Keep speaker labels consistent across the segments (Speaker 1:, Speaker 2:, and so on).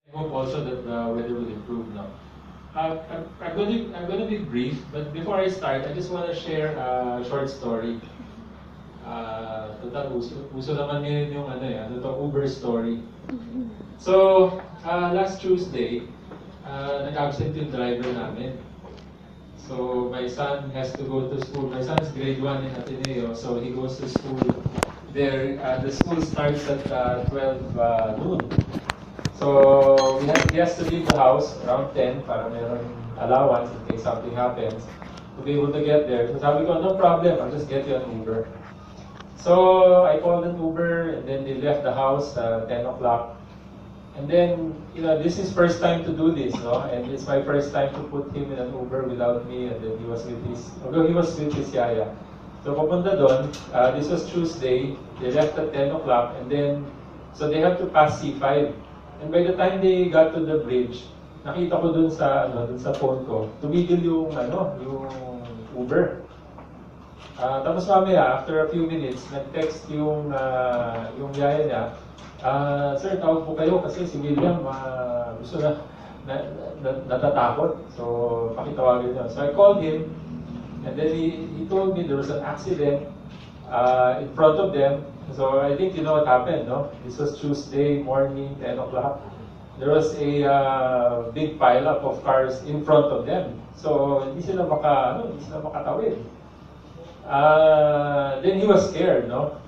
Speaker 1: I hope also that the weather will improve now. I'm going to be brief, but before I start, I just want to share a short story. Total, uso naman ngayon yung Uber story. So, last Tuesday, nag-absent yung driver namin. So, my son has to go to school. My son is grade 1 in Ateneo, so he goes to school there. The school starts at 12 noon. So, he has to leave the house around 10 para meron allowance in case something happens to be able to get there. So sabi ko, no problem, I'll just get you an Uber. So, I called an Uber and then they left the house 10 o'clock. And then, this is first time to do this, no? And it's my first time to put him in an Uber without me, and then he was with his yaya. So, papunta doon, this was Tuesday, they left at 10 o'clock, and then, so they have to pass C5. And by the time they got to the bridge, nakita ko dun sa phone ko, tumigil yung Uber. Tapos mamaya, after a few minutes, nag-text yung yaya niya, sir, tawag po kayo kasi si William gusto natatakot. So, pakitawagan niyo. So, I called him, and then he told me there was an accident in front of them. So, I think you know what happened, no? This was Tuesday morning, 10 o'clock. There was a big pileup of cars in front of them. So, hindi sila makatawid. Then he was scared, no?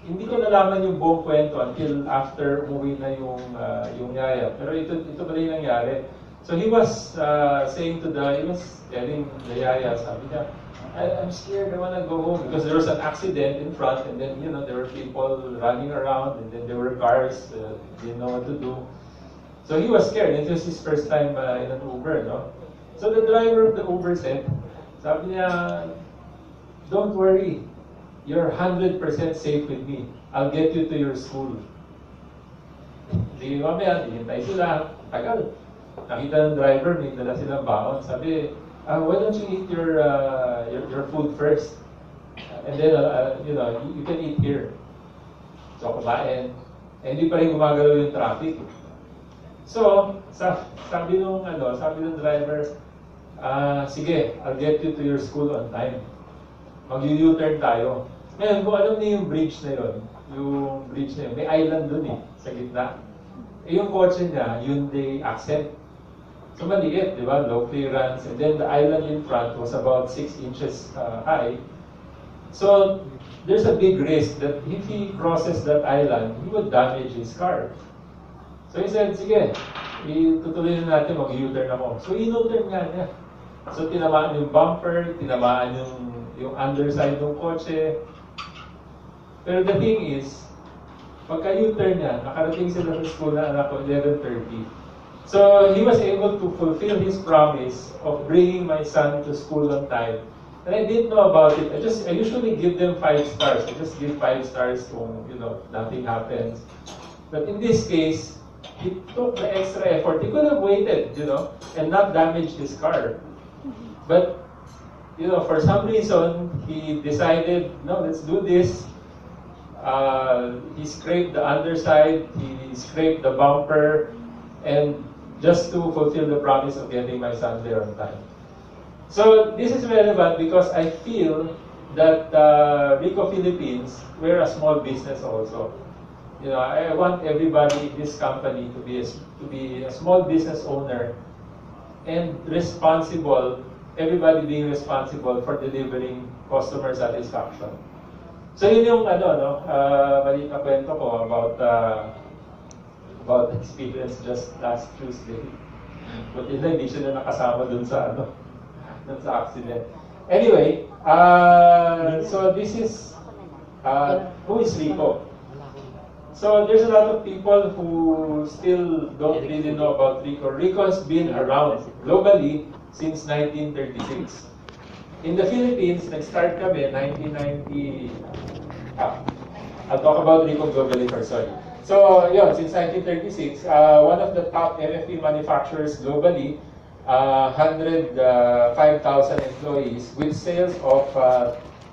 Speaker 1: Hindi ko nalaman yung buong kwento until after umuwi na yung yaya. Pero ito pala yung nangyari. So he was he was telling the yaya, sabi niya, I'm scared, I wanna go home. Because there was an accident in front, and then, there were people running around, and then there were cars, didn't know what to do. So he was scared. It was his first time in an Uber, no? So the driver of the Uber said, sabi niya, don't worry, you're 100% safe with me. I'll get you to your school. Sige mamaya, hihintay sila. Tagal. Nakita ng driver, may dala silang baon. Sabi, why don't you eat your food first? And then, you can eat here. So, kumain. Eh, hindi pa rin gumagalaw yung traffic. So, sabi nung driver, sige, I'll get you to your school on time. Mag-U-turn tayo. Ngayon, kung alam niyo yung bridge na yun, may island dun sa gitna. Eh, yung kotse niya, Hyundai Accent. So, maliit, di ba? Low clearance. And then, the island in front was about 6 inches high. So, there's a big risk that if he crosses that island, he would damage his car. So, he said, sige, itutuloy na natin, mag-U-turn ako. So, in-U-turn nga niya. So, tinamaan yung bumper, tinamaan yung underside ng kotse. Pero the thing is, pagka U-turn niya, nakarating sila sa school na anak ko, 11:30. So, he was able to fulfill his promise of bringing my son to school on time. And I didn't know about it. I usually give them 5 stars. I just give 5 stars kung, nothing happens. But in this case, he took the extra effort. He could have waited, and not damaged his car. But, for some reason, he decided, no, let's do this. He scraped the underside, he scraped the bumper, and just to fulfill the promise of getting my son there on time. So, this is relevant because I feel that Ricoh Philippines, we're a small business also. I want everybody in this company to be a small business owner and responsible, everybody being responsible for delivering customer satisfaction. So yun yung maliit na kwento ko about the experience just last Tuesday. But hindi siya na nakasama dun sa accident. Anyway, so this is who is Ricoh? So there's a lot of people who still don't really know about Ricoh. Ricoh has been around globally since 1936. In the Philippines, nag-start kami 1990. I'll talk about Ricoh globally first, sorry. So, since 1936, one of the top MFP manufacturers globally, 105,000 employees with sales of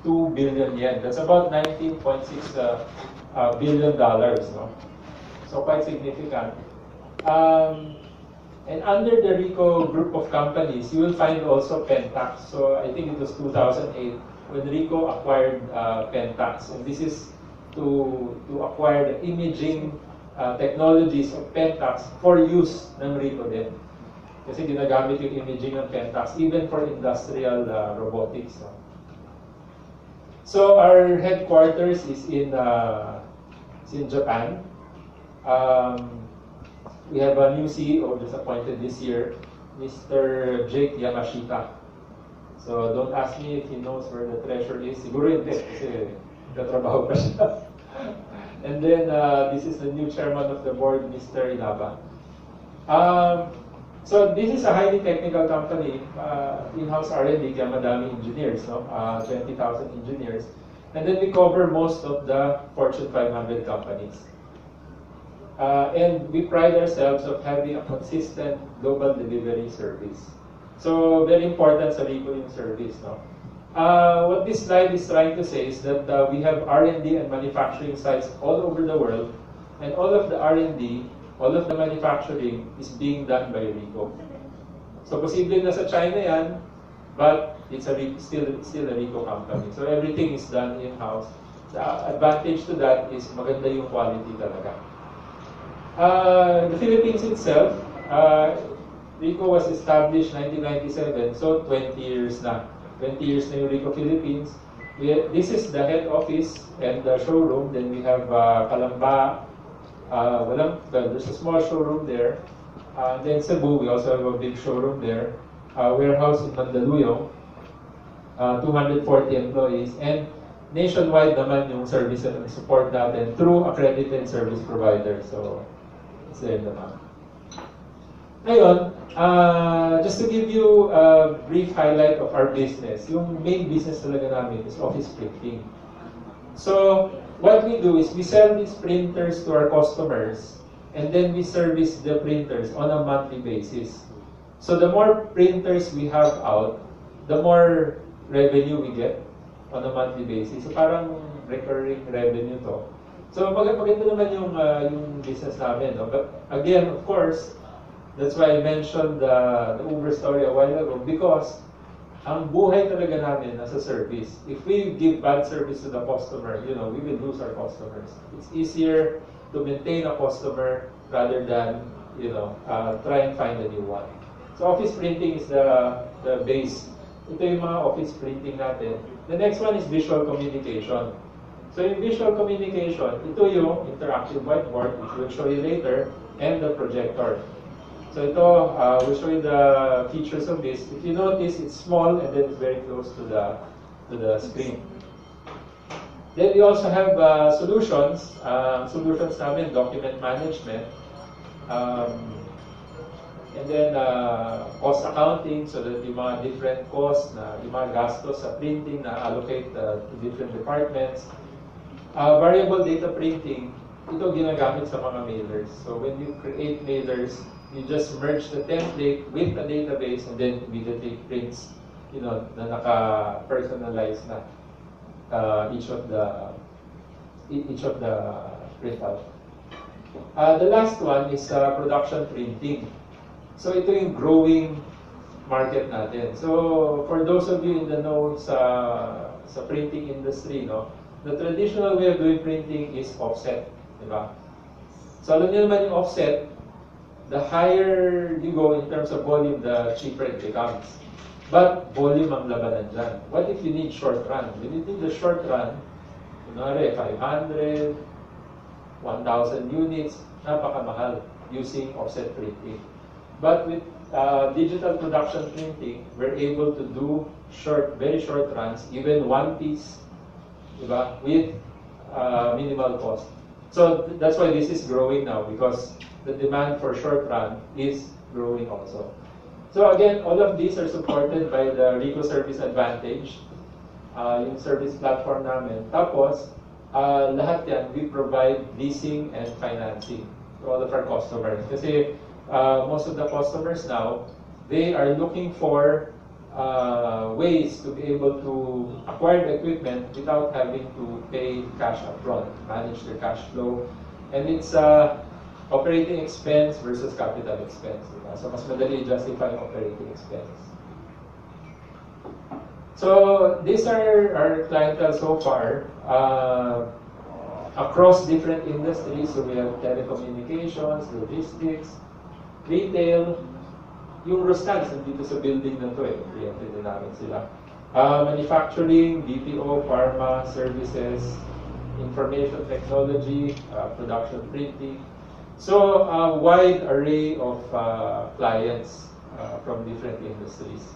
Speaker 1: 2 billion yen. That's about $19.6 billion. No? So, quite significant. Um, and under the Ricoh group of companies, you will find also Pentax. So I think it was 2008 when Ricoh acquired Pentax. And this is to acquire the imaging technologies of Pentax for use ng Ricoh din. Kasi ginagamit yung imaging ng Pentax even for industrial robotics. No? So our headquarters is in Japan. We have a new CEO just appointed this year, Mr. Jake Yamashita. So don't ask me if he knows where the treasure is. Siguro hindi kasi katrabaho pa siya. And then this is the new chairman of the board, Mr. Inaba. So this is a highly technical company, in-house R&D, kaya madami engineers, no? 20,000 engineers. And then we cover most of the Fortune 500 companies. And we pride ourselves of having a consistent global delivery service. So very important sa Ricoh yung service, no? What this slide is trying to say is that we have R&D and manufacturing sites all over the world, and all of the R&D, all of the manufacturing is being done by Ricoh. So posible na sa China yan, but it's still a Ricoh company. So everything is done in-house. The advantage to that is maganda yung quality talaga. The Philippines itself, Ricoh was established 1997, so 20 years na. 20 years na yung Ricoh Philippines. This is the head office and the showroom. Then we have Calamba. There's a small showroom there. Then Cebu, we also have a big showroom there. Warehouse in Mandaluyong, 240 employees. And nationwide naman yung service and support natin through accredited service provider. So, it's there naman. Ngayon, just to give you a brief highlight of our business, yung main business talaga namin is office printing. So, what we do is we sell these printers to our customers and then we service the printers on a monthly basis. So, the more printers we have out, the more revenue we get on a monthly basis. So, parang recurring revenue to. So, maganda naman yung business namin. No? But again, of course, that's why I mentioned the Uber story a while ago, because ang buhay talaga namin nasa service. If we give bad service to the customer, we will lose our customers. It's easier to maintain a customer rather than, try and find a new one. So office printing is the base. Ito yung mga office printing natin. The next one is visual communication. So in visual communication, ito yung interactive whiteboard, which we'll show you later, and the projector. So ito, we'll show you the features of this. If you notice, it's small and then it's very close to the screen. Then we also have solutions. Solutions namin, document management. And then cost accounting, so that yung mga different costs, yung mga gastos sa printing na allocate to different departments. Variable data printing, ito ginagamit sa mga mailers. So when you create mailers, you just merge the template with a database and then immediately prints, na naka-personalize na each of the printout. The last one is production printing. So ito yung growing market natin. So for those of you in the know sa printing industry, the traditional way of doing printing is offset, diba? So alam niyo naman yung offset, the higher you go in terms of volume, the cheaper it becomes. But volume ang labanan dyan. What if you need short run? When you need the short run, 500, 1,000 units, napakamahal using offset printing. But with digital production printing, we're able to do very short runs, even one piece, diba? With minimal cost. So that's why this is growing now, because the demand for short run is growing also. So again, all of these are supported by the Ricoh Service Advantage, yung service platform namin. Tapos, lahat yan, we provide leasing and financing to all of our customers. Kasi most of the customers now, they are looking for ways to be able to acquire the equipment without having to pay cash upfront, manage their cash flow. And it's operating expense versus capital expense. Diba? So mas madali justify ang operating expense. So these are our clientele so far. Across different industries, so we have telecommunications, logistics, retail, yung Rostals nandito sa building na to kliyente din namin sila. Manufacturing, BPO, pharma, services, information technology, production printing. So a wide array of clients from different industries.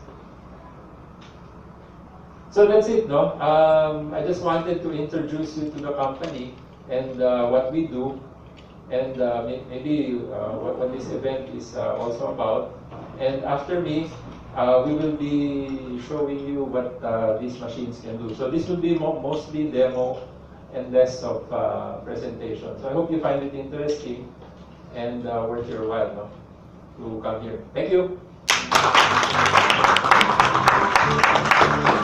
Speaker 1: So that's it, no? I just wanted to introduce you to the company and what we do, and maybe what this event is also about. And after me, we will be showing you what these machines can do. So this will be mostly demo and less of presentation. So I hope you find it interesting and worth your while, no, to come here. Thank you.